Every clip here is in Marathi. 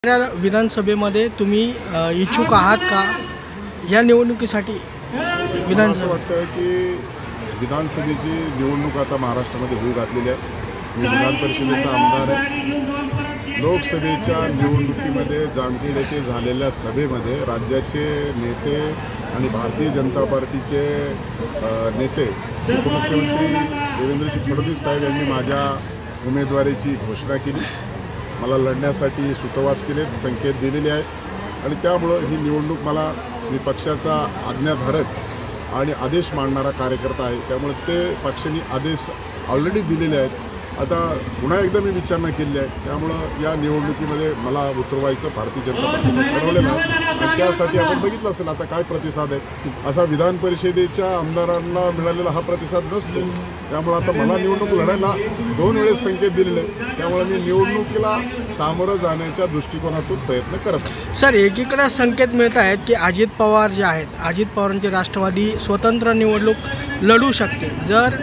या विधानसभेमध्ये तुम्ही इच्छुक आहात का या निवडणुकीसाठी? असं वाटतं की विधानसभेची निवडणूक आता महाराष्ट्रामध्ये होऊ घातलेली आहे. मी विधान परिषदेचा आमदार आहे. लोकसभेच्या निवडणुकीमध्ये जामखेड येथे झालेल्या सभेमध्ये राज्याचे नेते आणि भारतीय जनता पार्टीचे नेते उपमुख्यमंत्री देवेंद्रजी फडणवीस साहेब यांनी माझ्या उमेदवारीची घोषणा केली. मला लढण्यासाठी सुतोवाच केले, संकेत दिलेले आहेत आणि त्यामुळं ही निवडणूक मी पक्षाचा आज्ञाधारक आणि आदेश मांडणारा कार्यकर्ता आहे. त्यामुळे ते पक्षाने आदेश ऑलरेडी दिलेले आहेत. आता पुन्हा एकदा मी विचारणा केली आहे. त्यामुळं या निवडणुकीमध्ये मला उतरवायचं भारतीय जनता पार्टीने ठरवलेलं आहे आणि त्यासाठी आपण बघितलं असेल आता काय प्रतिसाद आहे. असा विधान परिषदेच्या आमदारांना मिळालेला हा प्रतिसाद नसतो. त्यामुळे आता मला निवडणूक लढायला 2 वेळेस संकेत दिलेले आहेत. त्यामुळे मी निवडणुकीला सामोरं जाण्याच्या दृष्टिकोनातून प्रयत्न करत आहे. सर, एकीकडे संकेत मिळत आहेत की अजित पवार जे आहेत, अजित पवारांचे राष्ट्रवादी स्वतंत्र निवडणूक लढू शकते जर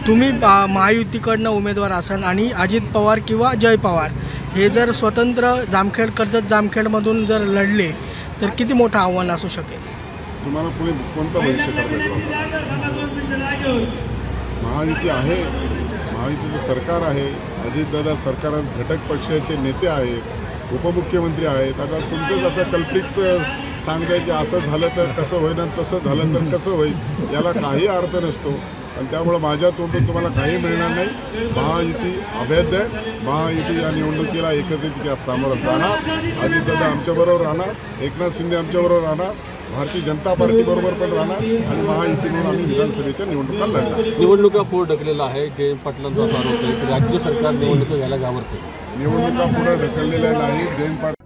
तुम्ही महायुतीकडनं उमेदवार असाल आणि अजित पवार किंवा जय पवार हे जर स्वतंत्र कर्जत जामखेडमधून जर लढले तर किती मोठं आव्हान असू शकेल? तुम्हाला पुढे कोणतं भविष्य करायचं? महायुती आहे, महायुतीचं सरकार आहे, अजितदादा सरकारात घटक पक्षाचे नेते आहेत, उपमुख्यमंत्री आहेत. आता तुमचं जसं कल्पित सांगताय की असं झालं तर कसं होईल आणि तसं झालं तर कसं होईल, याला काही अर्थ नसतो आणि त्यामुळं माझ्या तोंडून तुम्हाला काही मिळणार नाही. महायुती अवैध आहे. महायुती या निवडणुकीला एकत्रित सामोरं जाणार. अजितदादा आमच्याबरोबर राहणार, एकनाथ शिंदे आमच्याबरोबर राहणार, भारतीय जनता पार्टीबरोबर पण राहणार आणि महायुती म्हणून आम्ही विधानसभेच्या निवडणुका लढणार. निवडणुका पुढे ढकलेला आहे. जयंत पाटलांचा आरोप आहे की राज्य सरकार निवडणुका घ्यायला घाबरते. निवडणुका पुढे ढकललेल्या नाही. जयंत पाटील